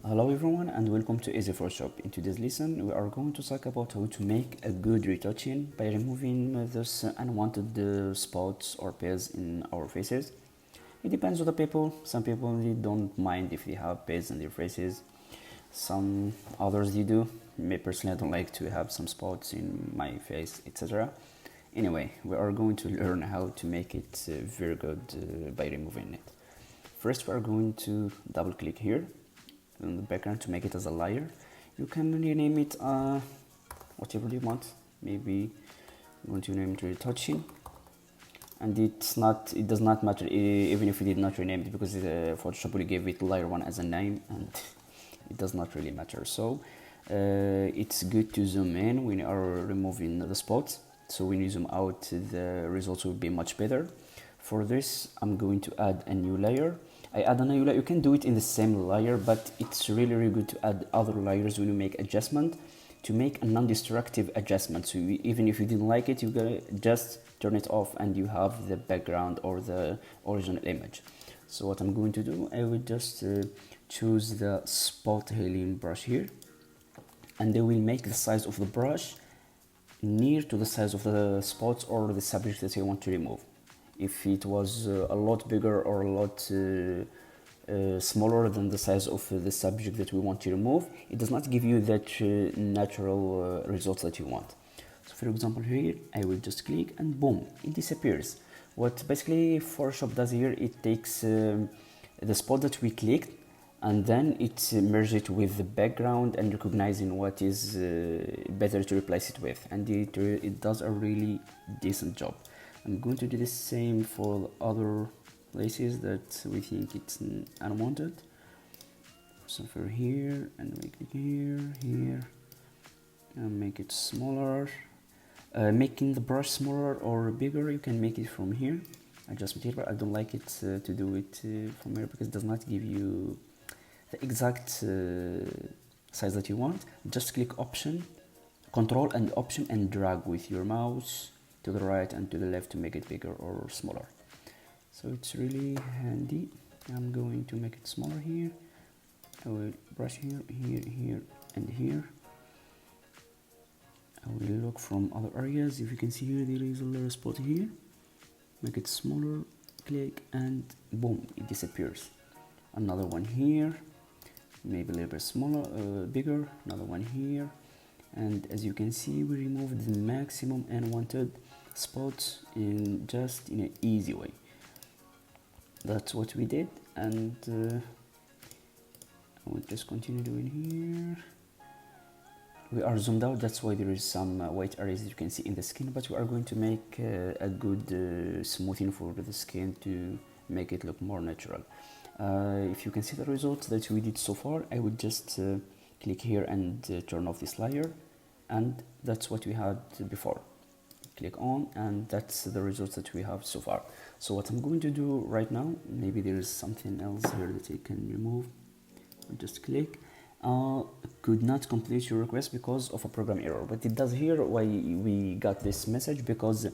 Hello everyone and welcome to Easy Photoshop. In today's lesson we are going to talk about how to make a good retouching by removing those unwanted spots or pairs in our faces. It depends on the people. Some people they don't mind if they have pairs in their faces. Some others they do. Me personally I don't like to have some spots in my face, etc. Anyway, we are going to learn how to make it very good by removing it. First we are going to double click here in the background to make it as a layer. You can rename it whatever you want. Maybe I'm going to name it Retouching, and it does not matter even if you did not rename it, because Photoshop will give it layer 1 as a name and it does not really matter. So it's good to zoom in when you are removing the spots, so when you zoom out the results will be much better. For this I'm going to add a new layer. I add a new layer. You can do it in the same layer, but it's really good to add other layers when you make adjustment, to make a non-destructive adjustment. So even if you didn't like it, you gotta just turn it off and you have the background or the original image. So what I'm going to do, I will just choose the spot healing brush here, and I will make the size of the brush near to the size of the spots or the subject that you want to remove. If it was a lot bigger or a lot smaller than the size of the subject that we want to remove, it does not give you that natural results that you want. So for example here, I will just click and boom, it disappears. What basically Photoshop does here, it takes the spot that we clicked and then it merges it with the background and recognizing what is better to replace it with, and it does a really decent job. I'm going to do the same for other places that we think it's unwanted. So for here, and we click here, and make it smaller. Making the brush smaller or bigger, you can make it from here. Adjust material. I don't like it to do it from here because it does not give you the exact size that you want. Just click Option, Control and Option, and drag with your mouse to the right and to the left to make it bigger or smaller. So it's really handy. I'm going to make it smaller here. I will brush here, and here. I will look from other areas. If you can see here, there is a little spot here. Make it smaller, click, and boom, it disappears. Another one here, maybe a little bit smaller, bigger. Another one here. And as you can see, we removed the maximum unwanted spots in an easy way. That's what we did, and I will just continue doing here. We are zoomed out, that's why there is some white areas that you can see in the skin, but we are going to make a good smoothing for the skin to make it look more natural. If you can see the results that we did so far, I would just click here and turn off this layer, and that's what we had before. Click on, and that's the results that we have so far. So what I'm going to do right now, maybe there is something else here that I can remove. Just click. Could not complete your request because of a program error, but it does here why we got this message, because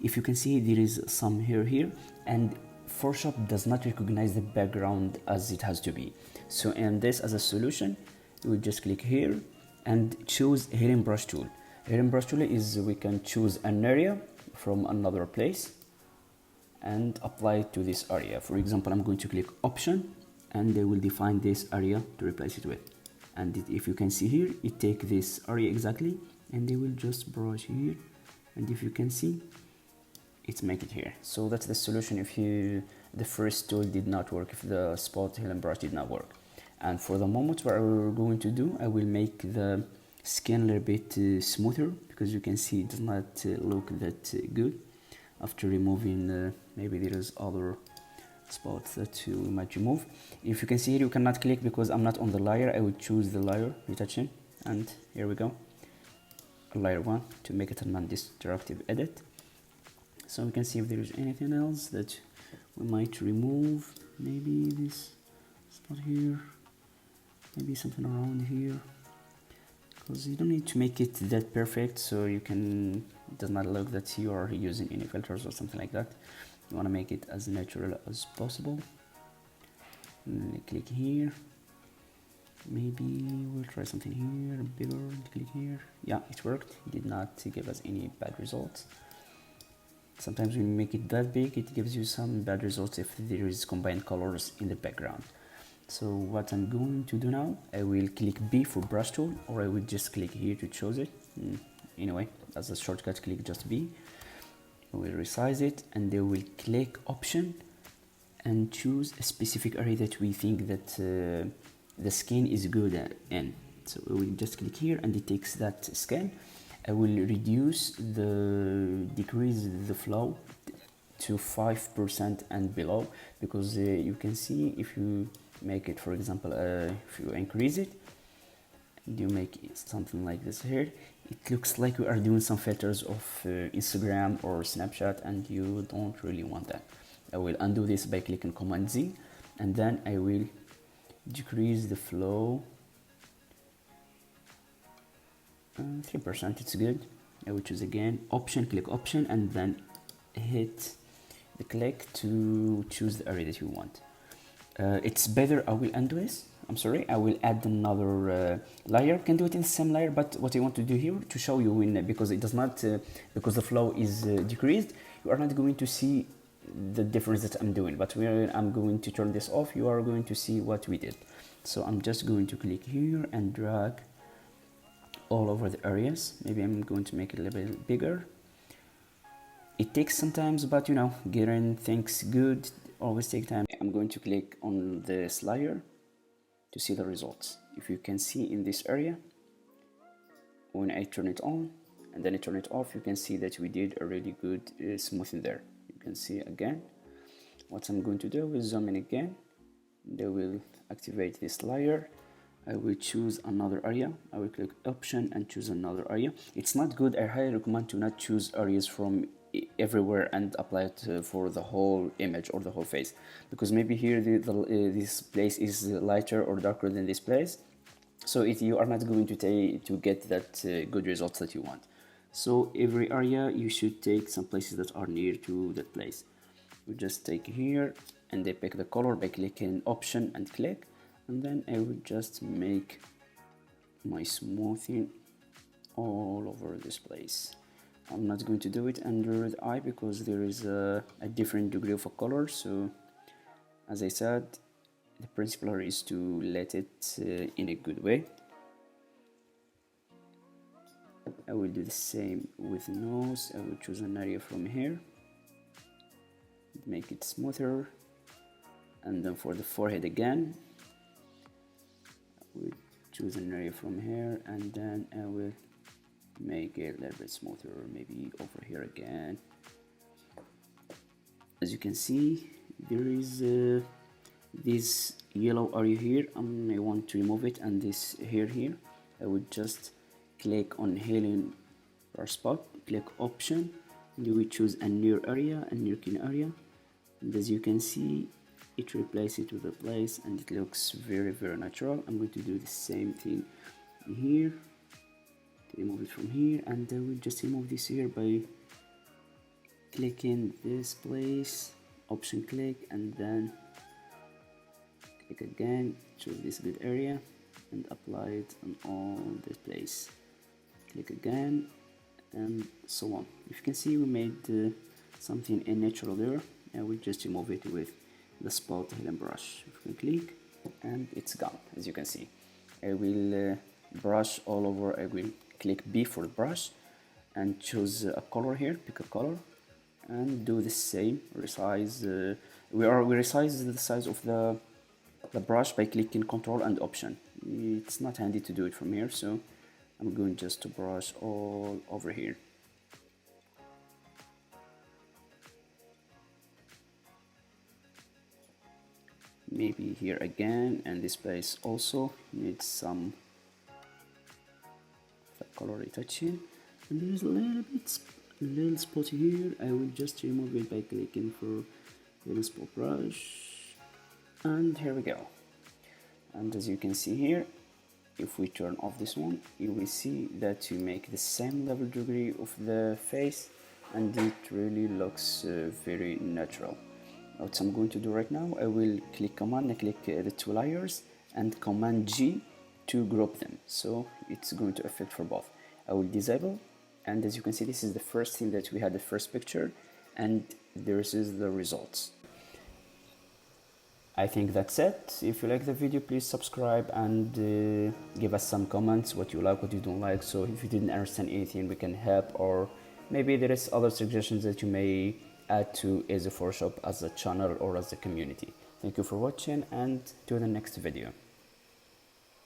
if you can see there is some hair here and Photoshop does not recognize the background as it has to be. So in this, as a solution, we will just click here and choose Hidden Brush Tool. Hidden Brush Tool is we can choose an area from another place and apply it to this area. For example, I'm going to click Option, and they will define this area to replace it with. And if you can see here, it takes this area exactly, and they will just brush here. And if you can see, it's make it here. So that's the solution if the first tool did not work, if the spot Hidden Brush did not work. And for the moment, what we're going to do, I will make the skin a little bit smoother, because you can see it does not look that good after removing maybe there is other spots that you might remove. If you can see here, you cannot click because I'm not on the layer. I will choose the layer Retouching, and here we go, layer 1, to make it a non-destructive edit. So we can see if there is anything else that we might remove. Maybe this spot here, maybe something around here, because you don't need to make it that perfect, so you can, it does not look that you are using any filters or something like that. You want to make it as natural as possible. Click here, Maybe we'll try something here, bigger, and click here. Yeah, it worked. It did not give us any bad results. Sometimes when you make it that big, it gives you some bad results if there is combined colors in the background. So what I'm going to do now, I will click B for brush tool, or I will just click here to choose it. Anyway, as a shortcut, click just B. I will resize it, and then we'll click option and choose a specific area that we think that the skin is good in. So we will just click here and it takes that skin. I will decrease the flow to 5% and below, because you can see if you make it, for example, if you increase it and you make it something like this here, it looks like we are doing some filters of Instagram or Snapchat, and you don't really want that. I will undo this by clicking Command Z, and then I will decrease the flow 3%. It's good. I will choose again option, click option, and then hit the click to choose the area that you want. It's better, I will undo this. I'm sorry, I will add another layer. You can do it in the same layer, but what I want to do here to show you, because it does not, because the flow is decreased, you are not going to see the difference that I'm doing. But when I'm going to turn this off, you are going to see what we did. So I'm just going to click here and drag all over the areas. Maybe I'm going to make it a little bit bigger. It takes some time, but getting things good always take time. I'm going to click on this layer to see the results. If you can see in this area, when I turn it on and then I turn it off, you can see that we did a really good smoothing there. You can see again. What I'm going to do is zoom in again. They will activate this layer. I will choose another area. I will click option and choose another area. It's not good. I highly recommend to not choose areas from everywhere and apply it for the whole image or the whole face, because maybe here this place is lighter or darker than this place, so you are not going to get that good results that you want. So every area you should take some places that are near to that place. We just take here and I pick the color by clicking option and click, and then I will just make my smoothing all over this place. I'm not going to do it under the eye because there is a different degree of a color. So as I said, the principle is to let it in a good way. I will do the same with nose. I will choose an area from here, make it smoother, and then for the forehead again, I will choose an area from here, and then I will make it a little bit smoother, maybe over here again. As you can see, there is this yellow area here, and I want to remove it, and this here, I would just click on healing brush spot, click option, and you will choose a new area, a new kin area, and as you can see, it replaces it with a place, and it looks very, very natural. I'm going to do the same thing here. Remove it from here, and I will just remove this here by clicking this place, option click, and then click again, choose this good area and apply it on all this place. Click again, and so on. If you can see, we made something natural there. I will just remove it with the spot healing brush. If we click, and it's gone. As you can see, I will brush all over. I will click B for the brush and choose a color here, pick a color, and do the same. Resize. We resize the size of the brush by clicking Control and Option. It's not handy to do it from here, so I'm going just to brush all over here. Maybe here again, and this place also needs some color retouching, and there's a little spot here. I will just remove it by clicking for little spot brush, and here we go. And as you can see here, if we turn off this one, you will see that you make the same level degree of the face, and it really looks very natural. What I'm going to do right now, I will click Command and click the two layers and Command G to group them, so it's going to affect for both. I will disable, and as you can see, this is the first thing that we had, the first picture, and this is the results. I think that's it. If you like the video, please subscribe and give us some comments, what you like, what you don't like. So if you didn't understand anything, we can help, or maybe there is other suggestions that you may add to as a Photoshop as a channel or as a community. Thank you for watching, and to the next video.